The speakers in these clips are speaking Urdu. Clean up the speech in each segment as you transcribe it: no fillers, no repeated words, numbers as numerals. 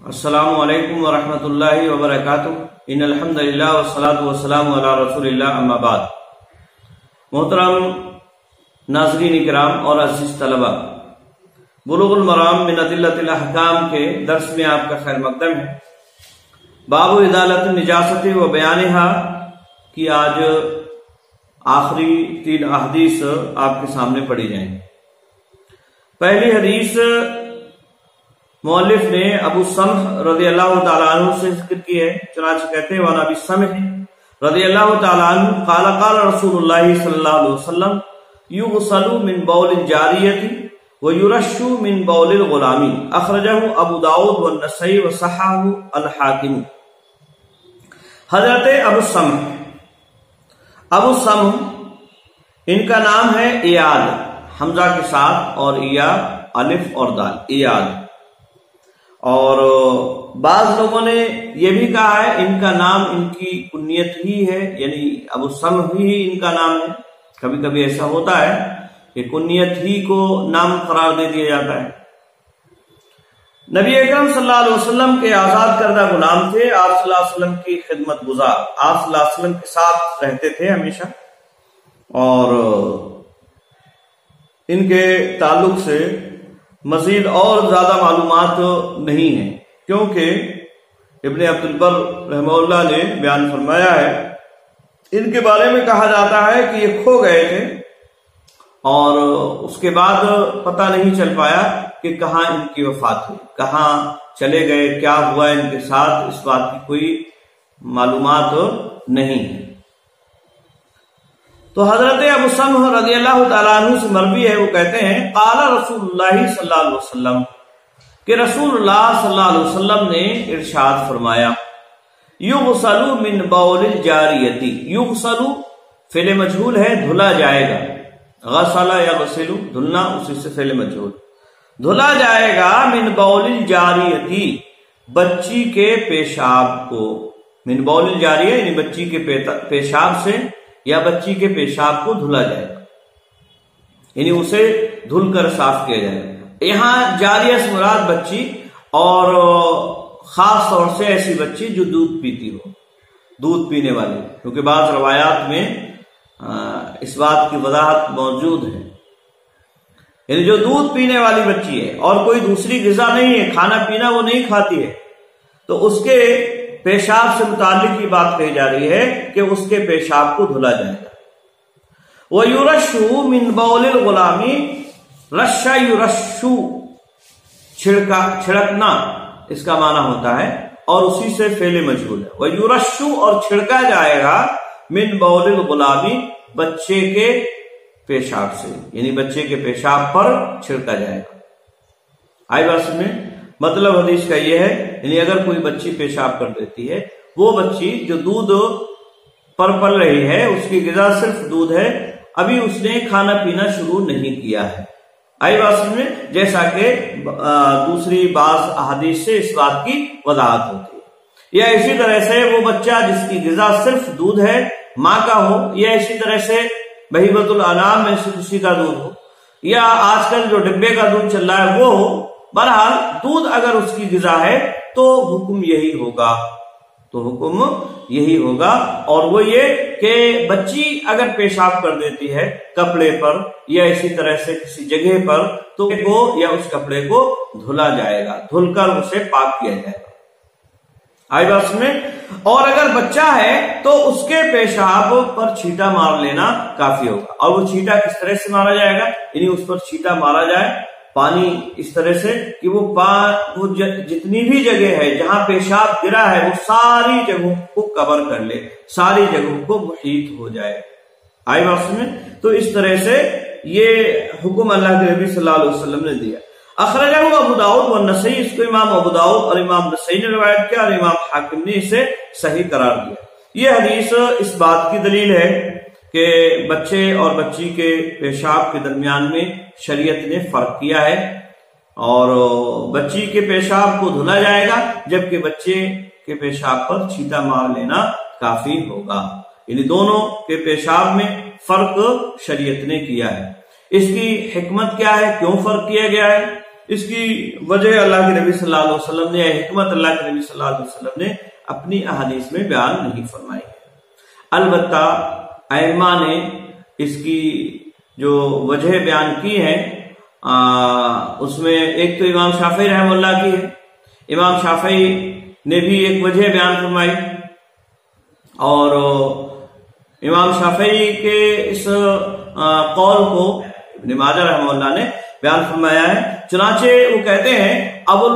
السلام علیکم ورحمۃ اللہ وبرکاتہ۔ ان الحمدللہ والصلاۃ والسلام علی رسول اللہ، اما بعد۔ محترم ناظرین کرام اور عزیز طلبہ، بلوغ المرام من ادلۃ الاحکام کے درس میں آپ کا خیر مقدم ہے۔ باب ازالۃ النجاست و بیانہا کی آج آخری 3 احادیث آپ کے سامنے پڑھی جائیں گی۔ پہلی حدیث مؤلف نے ابو سمح رضی اللہ تعالیٰ عنہ سے ذکر کی ہے، چنانچہ کہتے ہیں وعن ابی سمح رضی اللہ تعالیٰ عنہ قال قال رسول اللہ صلی اللہ علیہ وسلم یغسل من بول الجاریۃ ویرش من بول الغلام، اخرجہ ابو داؤد والنسائی وصححہ الحاکم۔ حضرت ابو سمح ان کا نام ہے ایاد، حمزہ کے ساتھ، اور ایا الف اور دال، ایاد۔ اور بعض لوگوں نے یہ بھی کہا ہے ان کا نام ان کی کنیت ہی ہے، یعنی ابو سمح ہی ان کا نام ہے۔ کبھی کبھی ایسا ہوتا ہے کہ کنیت ہی کو نام قرار دے دیا جاتا ہے۔ نبی اکرم صلی اللہ علیہ وسلم کے آزاد کردہ غلام تھے، آپ صلی اللہ علیہ وسلم کی خدمت گزار، آپ صلی اللہ علیہ وسلم کے ساتھ رہتے تھے ہمیشہ، اور ان کے تعلق سے مزید اور زیادہ معلومات نہیں ہیں، کیونکہ ابن عبد البر رحمہ اللہ نے بیان فرمایا ہے ان کے بارے میں کہا جاتا ہے کہ یہ کھو گئے تھے اور اس کے بعد پتہ نہیں چل پایا کہ کہاں ان کی وفات ہوئی، کہاں چلے گئے، کیا ہوا ان کے ساتھ، اس بات کی کوئی معلومات نہیں ہے۔ تو حضرت ابو سمح رضی اللہ تعالیٰ عنہ سے مروی ہے، وہ کہتے ہیں قال رسول اللہ صلی اللہ علیہ وسلم، کہ رسول اللہ صلی اللہ علیہ وسلم نے ارشاد فرمایا یغسل من بول الجاریۃ، یغسل فعل مجہول ہے، دھلا جائے گا، غسل یغسل دھلنا، اسی سے فعل مجہول، دھلا جائے گا من بول الجاریۃ بچی کے پیشاب کو، من بول الجاریہ یعنی بچی کے پیشاب سے یا بچی کے پیشاب کو دھلا جائے گا، یعنی اسے دھل کر صاف کیا جائے گا۔ یہاں جاریہ سے مراد بچی، اور خاص طور سے ایسی بچی جو دودھ پیتی ہو، دودھ پینے والی، کیونکہ بعض روایات میں اس بات کی وضاحت موجود ہے، یعنی جو دودھ پینے والی بچی ہے اور کوئی دوسری غذا نہیں ہے، کھانا پینا وہ نہیں کھاتی ہے، تو اس کے پیشاب سے متعلق یہ بات کہی جا رہی ہے کہ اس کے پیشاب کو دھلا جائے گا۔ وَيُرَشُّ مِن بَوْلِ الْغُلَامِ، رَشَّ يُرَشُّ چھڑکنا اس کا معنی ہوتا ہے، اور اسی سے فعل مجہول ہے۔ وَيُرَشُّ اور چھڑکا جائے گا مِن بَوْلِ الْغُلَامِ بچے کے پیشاب سے، یعنی بچے کے پیشاب پر چھڑکا جائے گا۔ آئی بات میں مطلب حدیث کا یہ ہے، یعنی اگر کوئی بچی پیشاب کر دیتی ہے، وہ بچی جو دودھ پر پل رہی ہے، اس کی غذا صرف دودھ ہے، ابھی اس نے کھانا پینا شروع نہیں کیا ہے، آئی بات میں، جیسا کہ دوسری بعض احادیث سے اس بات کی وضاحت ہوتی ہے۔ یا اسی طرح سے وہ بچہ جس کی غذا صرف دودھ ہے، ماں کا ہو، یا اسی طرح سے بہیمۃ الانعام میں سے کسی کا دودھ ہو، یا آج کل جو ڈبے کا دودھ چل رہا ہے وہ ہو، بہرحال دودھ اگر اس کی غذا ہے تو حکم یہی ہوگا، اور وہ یہ کہ بچی اگر پیشاب کر دیتی ہے کپڑے پر یا اسی طرح سے کسی جگہ پر، تو وہ یا اس کپڑے کو دھلا جائے گا، دھل کر اسے پاک کیا جائے گا، آئی بات میں۔ اور اگر بچہ ہے تو اس کے پیشاب پر چھینٹا مار لینا کافی ہوگا، اور وہ چھینٹا کس طرح سے مارا جائے گا، یعنی اس پر چھینٹا مارا جائے پانی اس طرح سے کہ وہ جتنی بھی جگہ ہے جہاں پیشاب گرا ہے وہ ساری جگہوں کو کور کر لے، ساری جگہوں کو محیط ہو جائے، آئی بات میں۔ تو اس طرح سے یہ حکم اللہ کے نبی صلی اللہ علیہ وسلم نے دیا۔ اخرجہ ابو داؤد والنسائی، اس کو امام ابو داؤد اور امام نسائی نے روایت کیا، اور امام حاکم نے اسے صحیح قرار دیا۔ یہ حدیث اس بات کی دلیل ہے کہ بچے اور بچی کے پیشاب کے درمیان میں شریعت نے فرق کیا ہے، اور بچی کے پیشاب کو دھلا جائے گا، جبکہ بچے کے پیشاب پر چھینٹا مار لینا کافی ہوگا، یعنی دونوں کے پیشاب میں فرق شریعت نے کیا ہے۔ اس کی حکمت کیا ہے، کیوں فرق کیا گیا ہے؟ اس کی وجہ اللہ کے نبی صلی اللہ علیہ وسلم نے، حکمت اللہ کے نبی صلی اللہ علیہ وسلم نے اپنی احادیث میں بیان نہیں فرمائی ہے۔ البتہ ائمہ نے اس کی جو وجہ بیان کی ہے اس میں ایک تو امام شافعی رحمہ اللہ کی ہے۔ امام شافعی نے بھی ایک وجہ بیان فرمائی، اور امام شافعی کے اس قول کو ابن ماجہ رحمہ اللہ نے بیان فرمایا ہے۔ چنانچہ وہ کہتے ہیں ابو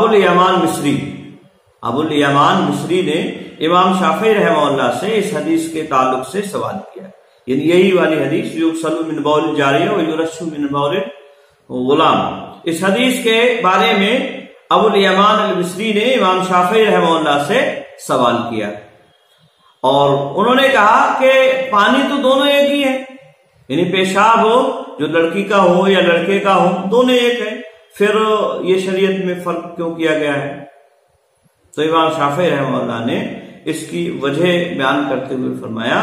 الیمان مصری نے امام شافعی رحمہ اللہ سے اس حدیث کے تعلق سے سوال کیا، یعنی یہی والی حدیث یغسل من بول الجاریہ ویرش من بول غلام، اس حدیث کے بارے میں ابو الیمان المصری نے امام شافعی رحمہ اللہ سے سوال کیا، اور انہوں نے کہا کہ پانی تو دونوں ایک ہی ہے، یعنی پیشاب ہو جو لڑکی کا ہو یا لڑکے کا ہو دونوں ایک ہے، پھر یہ شریعت میں فرق کیوں کیا گیا ہے؟ تو امام شافعی رحمہ اللہ نے اس کی وجہ بیان کرتے ہوئے فرمایا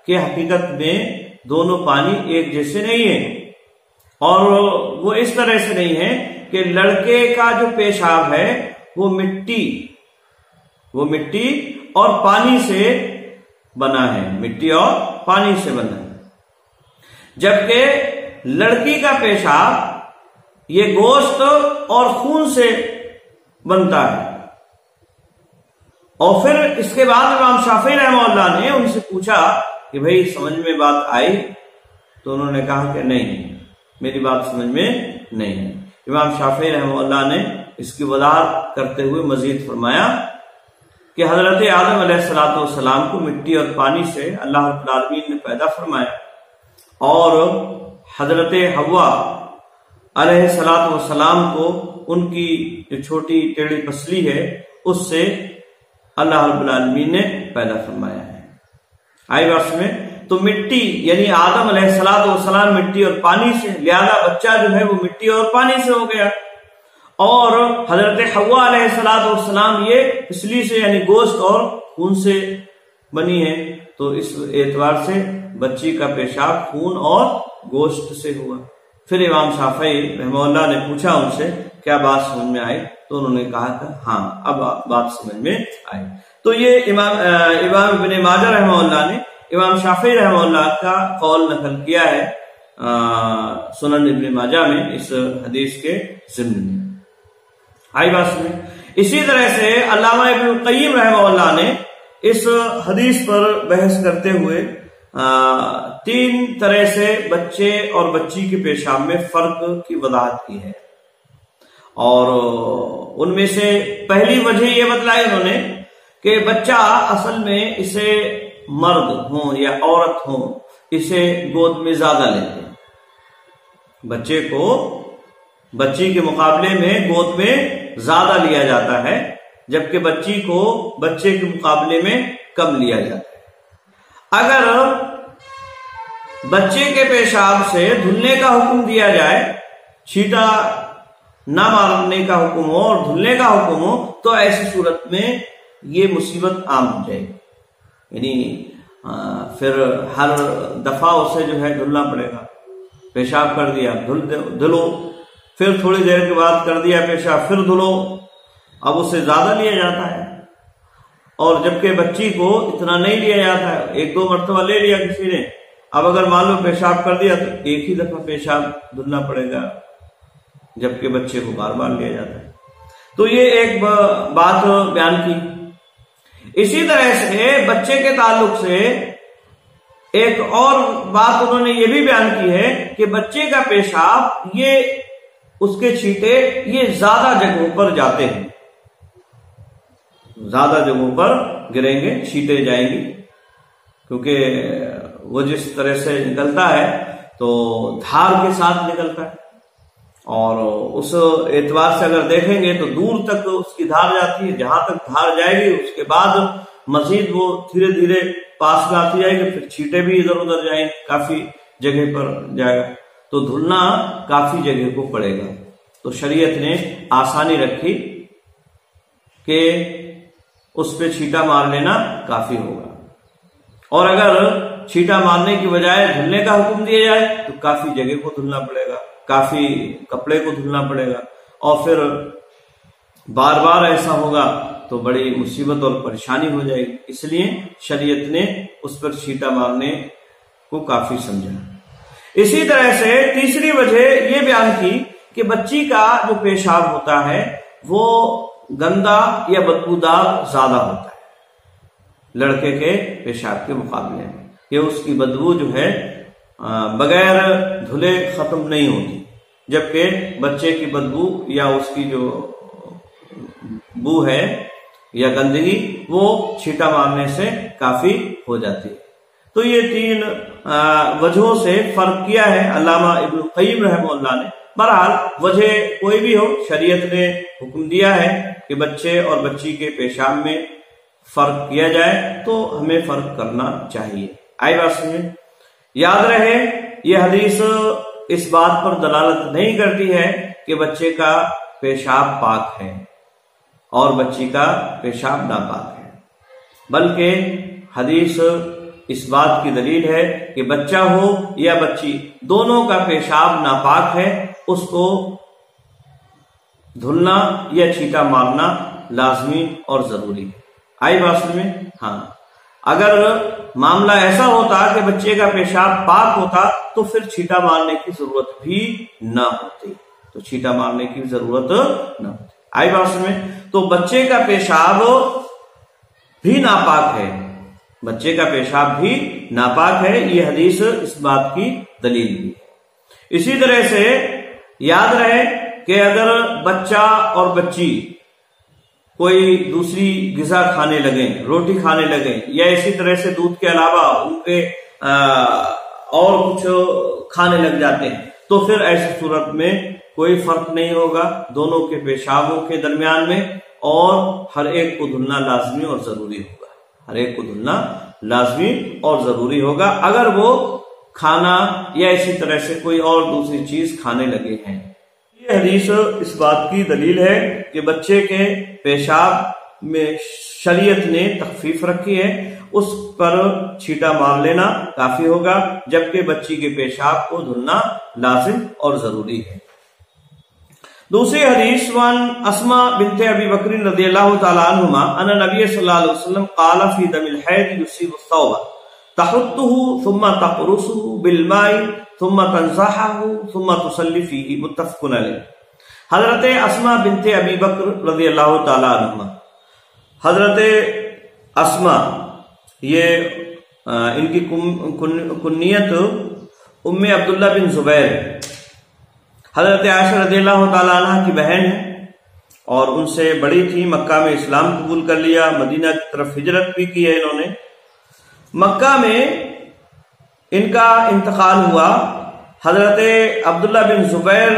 کہ حقیقت میں دونوں پانی ایک جیسے نہیں ہیں، اور وہ اس طرح سے نہیں ہے کہ لڑکے کا جو پیشاب ہے وہ مٹی اور پانی سے بنا ہے، مٹی اور پانی سے بنا ہے، جبکہ لڑکی کا پیشاب یہ گوشت اور خون سے بنتا ہے۔ اور پھر اس کے بعد امام شافعی رحمہ اللہ نے ان سے پوچھا کہ بھئی سمجھ میں بات آئی؟ تو انہوں نے کہا کہ نہیں، میری بات سمجھ میں نہیں ہے۔ امام شافعی رحمہ اللہ نے اس کی وضاحت کرتے ہوئے مزید فرمایا کہ حضرت آدم علیہ السلام کو مٹی اور پانی سے اللہ رب العالمین نے پیدا فرمایا، اور حضرت حوا علیہ السلام کو ان کی جو چھوٹی ٹیڑھی پسلی ہے اس سے اللہ رب العالمین نے پیدا فرمایا ہے۔ آئی بات میں تو مٹی یعنی آدم علیہ السلام مٹی اور پانی سے، لہذا بچہ جو ہے وہ مٹی اور پانی سے ہو گیا، اور حضرت حوا علیہ السلام یہ پسلی سے یعنی گوشت اور خون سے بنی ہے، تو اس اعتبار سے بچی کا پیشاب خون اور گوشت سے ہوا۔ پھر امام شافعی رحمہ اللہ نے پوچھا ان سے کیا بات سمجھ میں آئی؟ تو انہوں نے کہا کہ ہاں اب بات سمجھ میں آئی۔ تو یہ امام ابن ماجہ رحمہ اللہ نے امام شافعی رحمہ اللہ کا قول نقل کیا ہے سنن ابن ماجہ میں اس حدیث کے ضمن میں۔ آئی بات میں اسی طرح سے علامہ ابن القیم رحمہ اللہ نے اس حدیث پر بحث کرتے ہوئے 3 طرح سے بچے اور بچی کے پیشاب میں فرق کی وضاحت کی ہے، اور ان میں سے پہلی وجہ یہ بتلائی انہوں نے کہ بچہ اصل میں اسے مرد ہوں یا عورت ہوں اسے گود میں زیادہ لیتے ہیں، بچے کو بچی کے مقابلے میں گود میں زیادہ لیا جاتا ہے، جبکہ بچی کو بچے کے مقابلے میں کم لیا جاتا ہے۔ اگر بچے کے پیشاب سے دھلنے کا حکم دیا جائے، چھینٹا نہ مارنے کا حکم ہو اور دھلنے کا حکم ہو، تو ایسی صورت میں یہ مصیبت عام ہو جائے گی، یعنی پھر ہر دفعہ اسے جو ہے دھلنا پڑے گا، پیشاب کر دیا دھلو، پھر تھوڑی دیر کے بعد کر دیا پیشاب پھر دھلو، اب اسے زیادہ لیا جاتا ہے، اور جبکہ بچی کو اتنا نہیں لیا جاتا ہے، 1-2 مرتبہ لے لیا کسی نے، اب اگر مان لو پیشاب کر دیا تو ایک ہی دفعہ پیشاب دھلنا پڑے گا، جبکہ بچے کو بار بار لیا جاتا ہے۔ تو یہ ایک بات بیان کی۔ اسی طرح سے بچے کے تعلق سے ایک اور بات انہوں نے یہ بھی بیان کی ہے کہ بچے کا پیشاب یہ اس کے چھینٹے یہ زیادہ جگہوں پر جاتے ہیں، زیادہ جگہوں پر گریں گے، چھینٹے جائیں گی، کیونکہ وہ جس طرح سے نکلتا ہے تو دھار کے ساتھ نکلتا ہے، اور اس اعتبار سے اگر دیکھیں گے تو دور تک اس کی دھار جاتی ہے، جہاں تک دھار جائے گی اس کے بعد مزید وہ دھیرے دھیرے پاس میں آتی جائے گی، پھر چھینٹے بھی ادھر ادھر جائیں گے، کافی جگہ پر جائے گا، تو دھلنا کافی جگہ کو پڑے گا۔ تو شریعت نے آسانی رکھی کہ اس پہ چھینٹا مار لینا کافی ہوگا، اور اگر چھینٹا مارنے کی بجائے دھلنے کا حکم دیا جائے تو کافی جگہ کو دھلنا پڑے گا، کافی کپڑے کو دھلنا پڑے گا، اور پھر بار بار ایسا ہوگا تو بڑی مصیبت اور پریشانی ہو جائے گی، اس لیے شریعت نے اس پر چھینٹا مارنے کو کافی سمجھا۔ اسی طرح سے تیسری وجہ یہ بیان کی کہ بچی کا جو پیشاب ہوتا ہے وہ گندا یا بدبودار زیادہ ہوتا ہے لڑکے کے پیشاب کے مقابلے میں، کہ اس کی بدبو جو ہے بغیر دھلے ختم نہیں ہوتی، جبکہ بچے کی بدبو یا اس کی جو بو ہے یا گندگی وہ چھینٹا مارنے سے کافی ہو جاتی ہے۔ تو یہ تین وجہوں سے فرق کیا ہے علامہ ابن القیم رحمہ اللہ نے۔ بہرحال وجہ کوئی بھی ہو، شریعت نے حکم دیا ہے کہ بچے اور بچی کے پیشاب میں فرق کیا جائے تو ہمیں فرق کرنا چاہیے۔ آئی بات سمجھے؟ یاد رہے یہ حدیث اس بات پر دلالت نہیں کرتی ہے کہ بچے کا پیشاب پاک ہے اور بچی کا پیشاب ناپاک ہے، بلکہ حدیث اس بات کی دلیل ہے کہ بچہ ہو یا بچی دونوں کا پیشاب ناپاک ہے، اس کو دھلنا یا چھینٹا مارنا لازمی اور ضروری ہے۔ آئی بات میں؟ ہاں، اگر معاملہ ایسا ہوتا کہ بچے کا پیشاب پاک ہوتا تو پھر چھینٹا مارنے کی ضرورت بھی نہ ہوتی، تو چھینٹا مارنے کی ضرورت نہ ہوتی۔ آئی بات میں؟ تو بچے کا پیشاب بھی ناپاک ہے، بچے کا پیشاب بھی ناپاک ہے، یہ حدیث اس بات کی دلیل بھی ہے۔ اسی طرح سے یاد رہے کہ اگر بچہ اور بچی کوئی دوسری غذا کھانے لگیں، روٹی کھانے لگیں، یا اسی طرح سے دودھ کے علاوہ ان کے اور کچھ کھانے لگ جاتے ہیں، تو پھر ایسی صورت میں کوئی فرق نہیں ہوگا دونوں کے پیشابوں کے درمیان میں، اور ہر ایک کو دھلنا لازمی اور ضروری ہوگا، ہر ایک کو دھلنا لازمی اور ضروری ہوگا اگر وہ کھانا یا اسی طرح سے کوئی اور دوسری چیز کھانے لگے ہیں۔ یہ حدیث اس بات کی دلیل ہے کہ بچے کے پیشاب میں شریعت نے تخفیف رکھی ہے، اس پر چھینٹا مار لینا کافی ہوگا، جبکہ بچی کے پیشاب کو دھلنا لازم اور ضروری ہے۔ دوسری حدیث وان اسماء بنت ابی بکر رضی اللہ تعالی عنہما ان نبی صلی اللہ علیہ وسلم قال فی دم الحیض یصیب الثوب تحطه ثم تقرصه بالماء ثم تنزحه ثم تصلی فیہ، متفق علیہ۔ حضرت اسماء بنت ابی بکر رضی اللہ تعالی عنہما، حضرت اسماء یہ ان کی کنیت ام عبداللہ بن زبیر حضرت عائشہ رضی اللہ تعالی عنہ کی بہن ہے، اور ان سے بڑی تھی، مکہ میں اسلام قبول کر لیا، مدینہ کی طرف ہجرت بھی کی ہے انہوں نے۔ مکہ میں ان کا انتقال ہوا، حضرت عبداللہ بن زبیر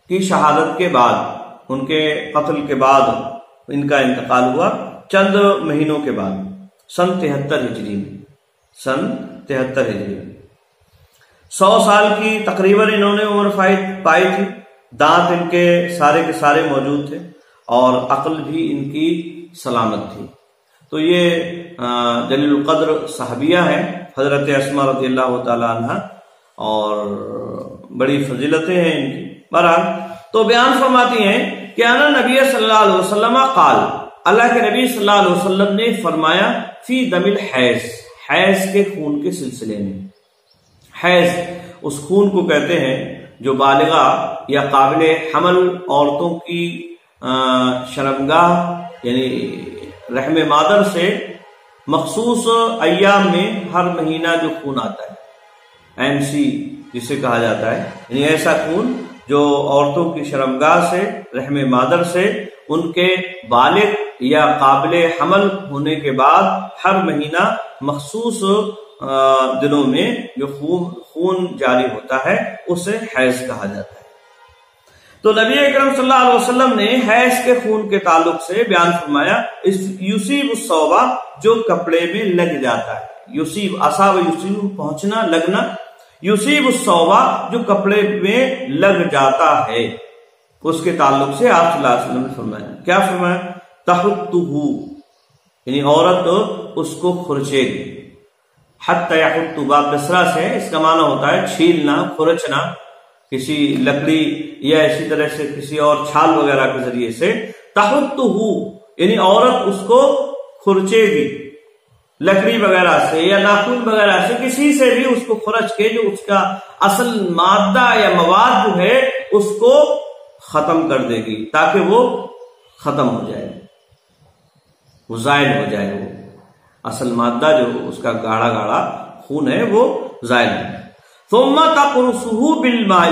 کی شہادت کے بعد، ان کے قتل کے بعد ان کا انتقال ہوا، چند مہینوں کے بعد، سن 73 ہجری میں، سن 73 ہجری میں 100 سال کی تقریباً انہوں نے عمر پائی تھی، دانت ان کے سارے موجود تھے، اور عقل بھی ان کی سلامت تھی۔ تو یہ جلیل القدر صحابیہ ہیں حضرت اسماء رضی اللہ تعالی عنہ، اور بڑی فضیلتیں ہیں ان کی۔ بہرحال تو بیان فرماتی ہیں کہ انا نبی صلی اللہ علیہ وسلم قال، اللہ کے نبی صلی اللہ علیہ وسلم نے فرمایا فی دم الحیض، حیض کے خون کے سلسلے میں۔ حیض اس خون کو کہتے ہیں جو بالغہ یا قابل حمل عورتوں کی شرمگاہ یعنی رحم مادر سے مخصوص ایام میں ہر مہینہ جو خون آتا ہے، MC جسے کہا جاتا ہے، یعنی ایسا خون جو عورتوں کی شرمگاہ سے، رحم مادر سے، ان کے بالغ یا قابل حمل ہونے کے بعد ہر مہینہ مخصوص دنوں میں جو خون جاری ہوتا ہے اسے حیض کہا جاتا ہے۔ تو نبی اکرم صلی اللہ علیہ وسلم نے حیض کے خون کے تعلق سے بیان فرمایا یصیب الثوب، جو کپڑے میں لگ جاتا ہے، یصیب اصاب یصیب پہنچنا، لگنا، یصیب الثوب جو کپڑے میں لگ جاتا ہے، اس کے تعلق سے آپ صلی اللہ علیہ وسلم نے فرمایا، کیا فرمایا؟ تحطہ، یعنی عورت اس کو کھرچے گی، حتی یحط باب بسرا سے اس کا معنی ہوتا ہے چھیلنا، کھرچنا کسی لکڑی یا اسی طرح سے کسی اور چھال وغیرہ کے ذریعے سے، تحطہ یعنی عورت اس کو کھرچے گی لکڑی وغیرہ سے یا ناخن وغیرہ سے، کسی سے بھی اس کو کھرچ کے جو اس کا اصل مادہ یا مواد جو ہے اس کو ختم کر دے گی تاکہ وہ ختم ہو جائے، وہ زائل ہو جائے، وہ اصل مادہ جو اس کا گاڑھا گاڑھا خون ہے وہ زائل ہو جائے۔ ثم تقرصه بالماء،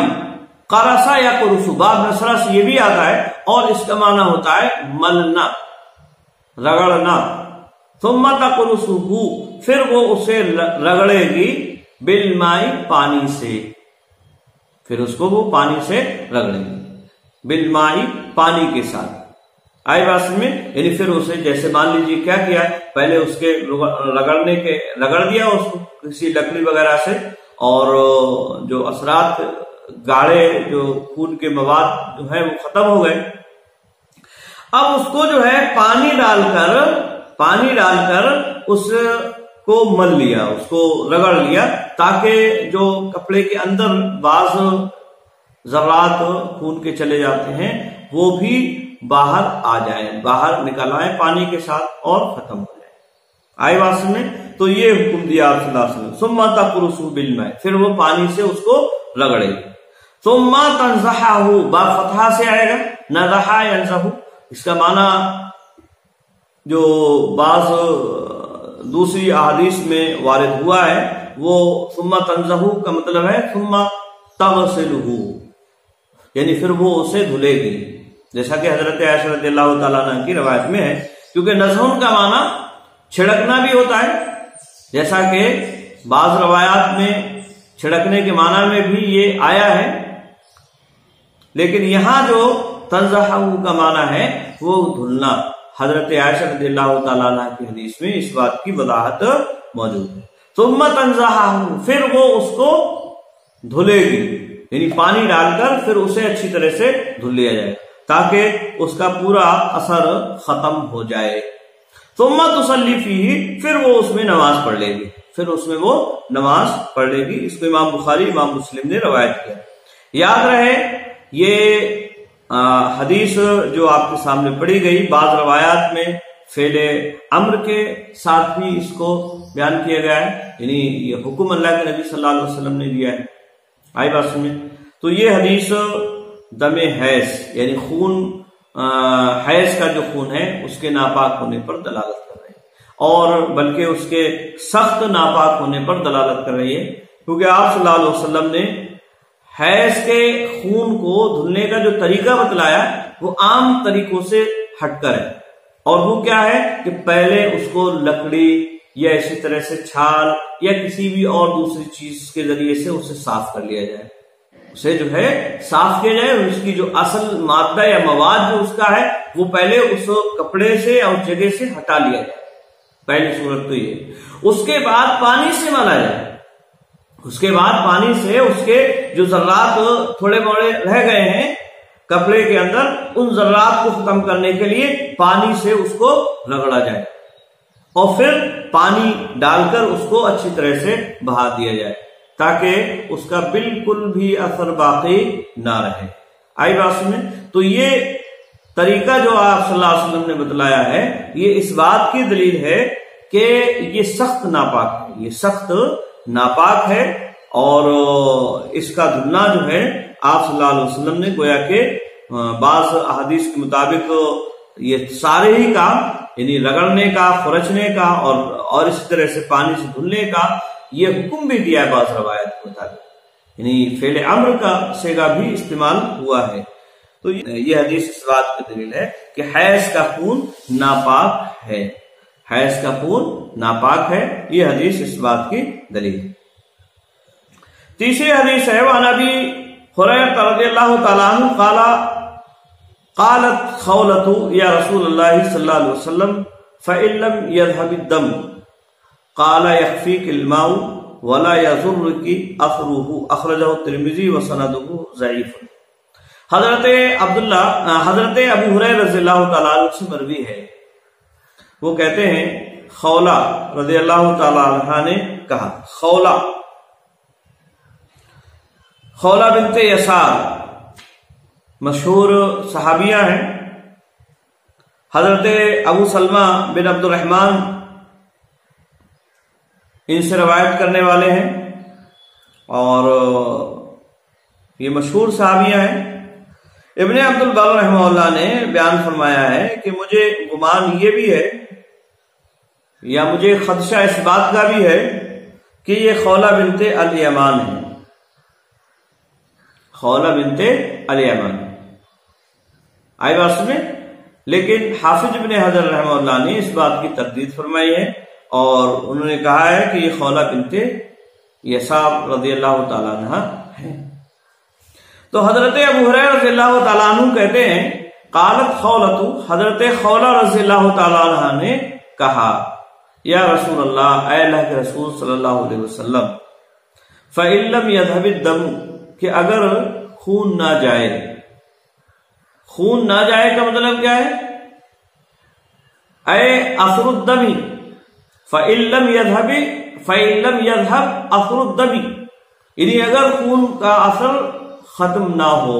قرصا یا قرص باب نصرہ سے یہ بھی آتا ہے اور اس کا معنی ہوتا ہے ملنا، رگڑنا۔ ثم تقرصه، پھر وہ اسے رگڑے گی، بالماء پانی سے، پھر اس کو وہ پانی سے رگڑے گی، بالماء پانی کے ساتھ۔ آئی بات میں، یعنی پھر اسے جیسے مان لیجیے کیا کیا، پہلے اس کے رگڑ دیا اس کو کسی لکڑی وغیرہ سے، اور جو اثرات گاڑھے جو خون کے مواد جو ہے وہ ختم ہو گئے۔ اب اس کو جو ہے پانی ڈال کر اس کو مل لیا، اس کو رگڑ لیا، تاکہ جو کپڑے کے اندر بعض ذرات خون کے چلے جاتے ہیں وہ بھی باہر آ جائیں، باہر نکل آئے پانی کے ساتھ اور ختم ہو جائے۔ آئی بات میں، تو یہ حکم دیا صلی اللہ علیہ وسلم۔ ثم تقرصه بالماء، پھر وہ پانی سے اس کو رگڑے گی۔ ثم تنزحه، با فتحہ سے آئے گا، نزح ينزح، اس کا معنی جو بعض دوسری احادیث میں وارد ہوا ہے وہ ثم تنزحه کا مطلب ہے ثم تغسله، یعنی پھر وہ اسے دھلے گی، جیسا کہ حضرت عائشہ رضی اللہ تعالیٰ عنہ کی روایت میں ہے، کیونکہ نزحن کا معنی چھڑکنا بھی ہوتا ہے، جیسا کہ بعض روایات میں چھڑکنے کے معنی میں بھی یہ آیا ہے، لیکن یہاں جو تنزحہ کا معنی ہے وہ دھلنا، حضرت عائشہ رضی اللہ تعالیٰ عنہ کی حدیث میں اس بات کی وضاحت موجود ہے۔ ثم تنزحہ، پھر وہ اس کو دھلے گی، یعنی پانی ڈال کر پھر اسے اچھی طرح سے دھل لیا جائے تاکہ اس کا پورا اثر ختم ہو جائے۔ ثم تصلی فیہ، پھر وہ اس میں نماز پڑھ لے گی، پھر اس میں وہ نماز پڑھ لے گی۔ اس کو امام بخاری امام مسلم نے روایت کیا۔ یاد رہے یہ حدیث جو آپ کے سامنے پڑھی گئی، بعض روایات میں فعل امر کے ساتھ بھی اس کو بیان کیا گیا ہے، یعنی یہ حکم اللہ کے نبی صلی اللہ علیہ وسلم نے دیا ہے۔ آئی بات سمجھے؟ تو یہ حدیث دم حیض یعنی خون، حیض کا جو خون ہے اس کے ناپاک ہونے پر دلالت کر رہی ہے، اور بلکہ اس کے سخت ناپاک ہونے پر دلالت کر رہی ہے، کیونکہ آپ صلی اللہ علیہ وسلم نے حیض کے خون کو دھلنے کا جو طریقہ بتلایا وہ عام طریقوں سے ہٹ کر ہے، اور وہ کیا ہے کہ پہلے اس کو لکڑی یا اسی طرح سے چھال یا کسی بھی اور دوسری چیز کے ذریعے سے اسے صاف کر لیا جائے، اسے جو ہے صاف کیا جائے، اور اس کی جو اصل مادہ یا مواد جو اس کا ہے وہ پہلے اس کپڑے سے یا اس جگہ سے ہٹا لیا جائے، پہلی صورت تو یہ۔ اس کے بعد پانی سے ملا جائے، اس کے بعد پانی سے اس کے جو ذرات تھوڑے بڑے رہ گئے ہیں کپڑے کے اندر، ان ذرات کو ختم کرنے کے لیے پانی سے اس کو رگڑا جائے، اور پھر پانی ڈال کر اس کو اچھی طرح سے بہا دیا جائے تاکہ اس کا بالکل بھی اثر باقی نہ رہے۔ آئی بات میں، تو یہ طریقہ جو آپ صلی اللہ علیہ وسلم نے بتلایا ہے یہ اس بات کی دلیل ہے کہ یہ سخت ناپاک ہے، یہ سخت ناپاک ہے، اور اس کا دھلنا جو ہے آپ صلی اللہ علیہ وسلم نے گویا کہ بعض احادیث کے مطابق یہ سارے ہی کام، یعنی رگڑنے کا، خرچنے کا اور اسی طرح سے پانی سے دھلنے کا یہ حکم بھی دیا ہے بعض روایت کے مطابق، یعنی فعل امر کا صیغہ بھی استعمال ہوا ہے۔ تو یہ حدیث اس بات کی دلیل ہے کہ حیض کا خون ناپاک ہے، حیض کا خون ناپاک ہے، یہ حدیث اس بات کی دلیل ہے۔ تیسری حدیث ہے وعن ابی ہریرہ رضی اللہ تعالیٰ عنہ قال قالت خولۃ یا رسول اللہ صلی اللہ علیہ وسلم فإن لم يذهب الدم قال يكفيك الماء ولا يضرك اثره، اخرجہ الترمذی وسندہ ضعیف۔ حضرت ابو ہریرہ رضی اللہ تعالیٰ عنہ سے مروی ہے، وہ کہتے ہیں خولہ رضی اللہ تعالی عنہا نے کہا. خولہ بنت یسار مشہور صحابیہ ہیں. حضرت ابو سلمہ بن عبد الرحمن ان سے روایت کرنے والے ہیں اور یہ مشہور صحابیہ ہیں. ابن عبد البر رحمہ اللہ نے بیان فرمایا ہے کہ مجھے گمان یہ بھی ہے یا مجھے خدشہ اس بات کا بھی ہے کہ یہ خولہ بنت الیمان ہے. خولہ بنت الیمان آئی بات میں. لیکن حافظ ابن حجر رحمہ اللہ نے اس بات کی تردید فرمائی ہے اور انہوں نے کہا ہے کہ یہ خولہ بنت یسار رضی اللہ تعالیٰ عنہ ہے. تو حضرت ابو ہریرہ رضی اللہ تعالیٰ عنہ کہتے ہیں قالت خولۃ، حضرت خولہ رضی اللہ تعالیٰ عنہ نے کہا یا رسول اللہ، اے اللہ کے رسول صلی اللہ علیہ وسلم، فَإِن لَّمْ يَذْهَبِ الدَّمُ، کہ اگر خون نہ جائے. خون نہ جائے کا مطلب کیا ہے؟ اے اثر الدم، فَإِن لَّمْ يَذْهَبْ اثر الدم، یعنی اگر خون کا اثر ختم نہ ہو،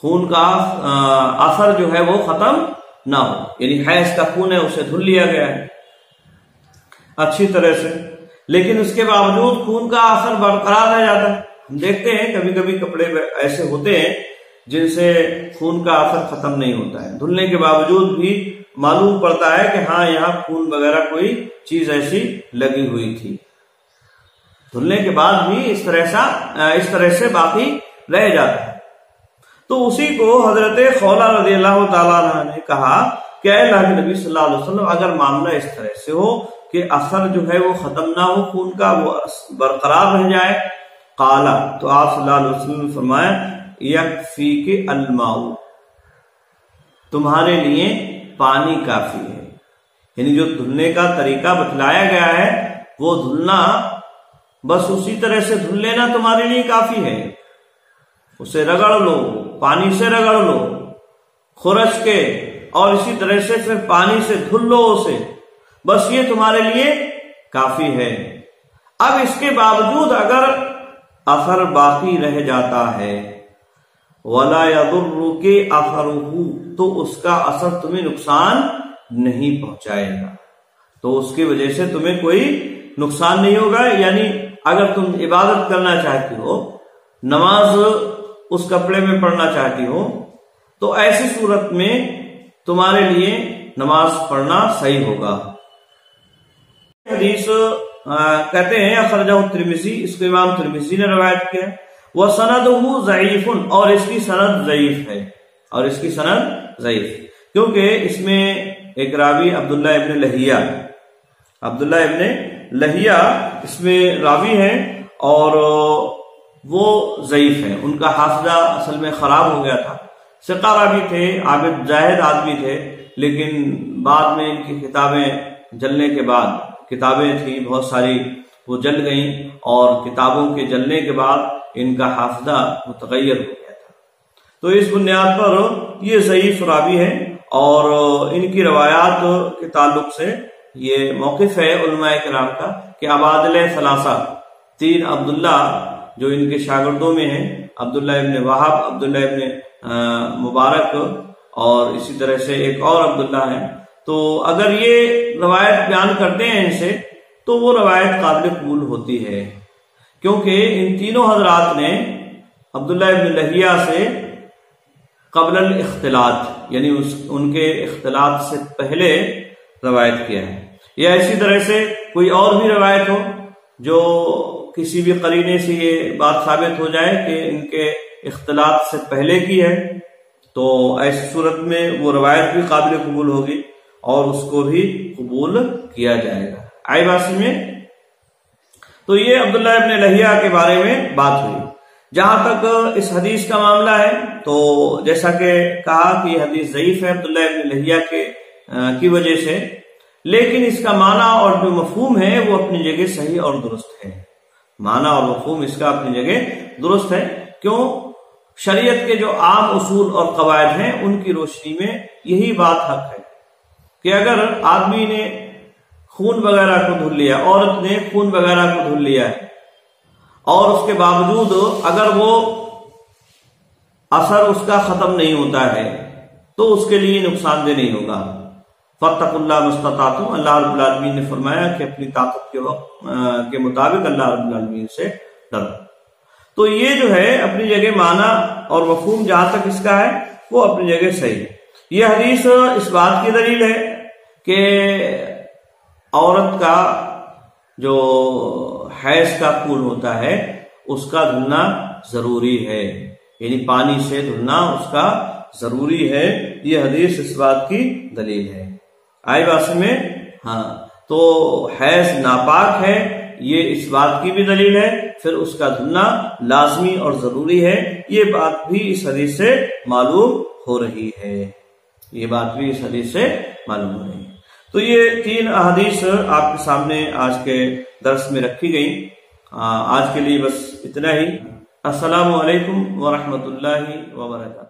خون کا اثر جو ہے وہ ختم نہ ہو، یعنی حیض کا خون ہے اسے دھل لیا گیا ہے اچھی طرح سے، لیکن اس کے باوجود خون کا اثر برقرار رہ جاتا ہے. ہم دیکھتے ہیں کبھی کبھی کپڑے ایسے ہوتے ہیں جن سے خون کا اثر ختم نہیں ہوتا ہے، دھلنے کے باوجود بھی معلوم پڑتا ہے کہ ہاں یہاں خون وغیرہ کوئی چیز ایسی لگی ہوئی تھی، دھلنے کے بعد بھی اس طرح سے باقی رہ جاتا ہے. تو اسی کو حضرت خولہ رضی اللہ تعالیٰ عنہ نے کہا کہ اے اللہ کے نبی صلی اللہ علیہ وسلم، اگر معاملہ اس طرح سے ہو کہ اثر جو ہے وہ ختم نہ ہو، خون کا وہ برقرار رہ جائے. قال، تو آپ صلی اللہ علیہ وسلم نے فرمایا یکفیک الماء، تمہارے لیے پانی کافی ہے. یعنی جو دھلنے کا طریقہ بتلایا گیا ہے وہ دھلنا، بس اسی طرح سے دھل لینا تمہارے لیے کافی ہے. اسے رگڑ لو، پانی سے رگڑ لو خرش کے، اور اسی طرح سے پھر پانی سے دھل لو اسے، بس یہ تمہارے لیے کافی ہے. اب اس کے باوجود اگر اثر باقی رہ جاتا ہے وَلَا يَضُرُّكِ أَثَرُهُ، تو اس کا اثر تمہیں نقصان نہیں پہنچائے گا، تو اس کی وجہ سے تمہیں کوئی نقصان نہیں ہوگا. یعنی اگر تم عبادت کرنا چاہتی ہو، نماز اس کپڑے میں پڑھنا چاہتی ہو، تو ایسی صورت میں تمہارے لیے نماز پڑھنا صحیح ہوگا. حدیث کہتے ہیں اخرجہ ترمذی، اس کو امام ترمذی نے روایت کیا ہے. وَسَنَدُهُ ضعیف، اور اس کی سند ضعیف ہے، کیونکہ اس میں ایک راوی عبداللہ ابن لہیہ اس میں راوی ہیں اور وہ ضعیف ہیں. ان کا حافظہ اصل میں خراب ہو گیا تھا. ثقہ راوی تھے، عابد زاہد آدمی تھے، لیکن بعد میں ان کی کتابیں جلنے کے بعد، کتابیں تھیں بہت ساری وہ جل گئیں، اور کتابوں کے جلنے کے بعد ان کا حافظہ متغیر ہو گیا تھا. تو اس بنیاد پر یہ ضعیف راوی ہے، اور ان کی روایات کے تعلق سے یہ موقف ہے علماء کرام کا کہ عبادلہ ثلاثہ، تین عبداللہ جو ان کے شاگردوں میں ہیں، عبداللہ ابن وہب، عبداللہ ابن مبارک، اور اسی طرح سے ایک اور عبداللہ ہے. تو اگر یہ روایت بیان کرتے ہیں ان سے تو وہ روایت قابل قبول ہوتی ہے، کیونکہ ان تینوں حضرات نے عبداللہ ابن لہیہ سے قبل الاختلاط، یعنی ان کے اختلاط سے پہلے روایت کیا ہے. یا اسی طرح سے کوئی اور بھی روایت ہو جو کسی بھی قرینے سے یہ بات ثابت ہو جائے کہ ان کے اختلاط سے پہلے کی ہے، تو ایسی صورت میں وہ روایت بھی قابل قبول ہوگی اور اس کو بھی قبول کیا جائے گا. آئی باسی میں تو یہ عبداللہ ابن لہیہ کے بارے میں بات ہوئی. جہاں تک اس حدیث کا معاملہ ہے تو جیسا کہ کہا کہ یہ حدیث ضعیف ہے عبداللہ ابن لہیہ کی وجہ سے، لیکن اس کا معنی اور جو مفہوم ہے وہ اپنی جگہ صحیح اور درست ہے. معنی اور مفہوم اس کا اپنی جگہ درست ہے. کیوں؟ شریعت کے جو عام اصول اور قواعد ہیں ان کی روشنی میں یہی بات حق ہے کہ اگر آدمی نے خون وغیرہ کو دھل لیا، عورت نے خون وغیرہ کو دھل لیا ہے، اور اس کے باوجود اگر وہ اثر اس کا ختم نہیں ہوتا ہے تو اس کے لیے نقصان دہ نہیں ہوگا۔ فاتقوا اللہ ما استطعتم، اللہ رب العالمین نے فرمایا کہ اپنی طاقت کے مطابق اللہ رب العالمین سے ڈرو۔ تو یہ جو ہے اپنی جگہ معنی اور مفہوم جہاں تک اس کا ہے وہ اپنی جگہ صحیح ہے۔ یہ حدیث اس بات کی دلیل ہے کہ عورت کا جو حیض کا خون ہوتا ہے اس کا دھلنا ضروری ہے، یعنی پانی سے دھلنا اس کا ضروری ہے۔ یہ حدیث اس بات کی دلیل ہے۔ آئی بات میں؟ ہاں، تو حیض ناپاک ہے یہ اس بات کی بھی دلیل ہے، پھر اس کا دھلنا لازمی اور ضروری ہے، یہ بات بھی اس حدیث سے معلوم ہو رہی ہے، یہ بات بھی اس حدیث سے معلوم ہو رہی ہے۔ تو یہ 3 احادیث آپ کے سامنے آج کے درس میں رکھی گئی۔ آج کے لیے بس اتنا ہی۔ السلام علیکم ورحمۃ اللہ وبرکاتہ۔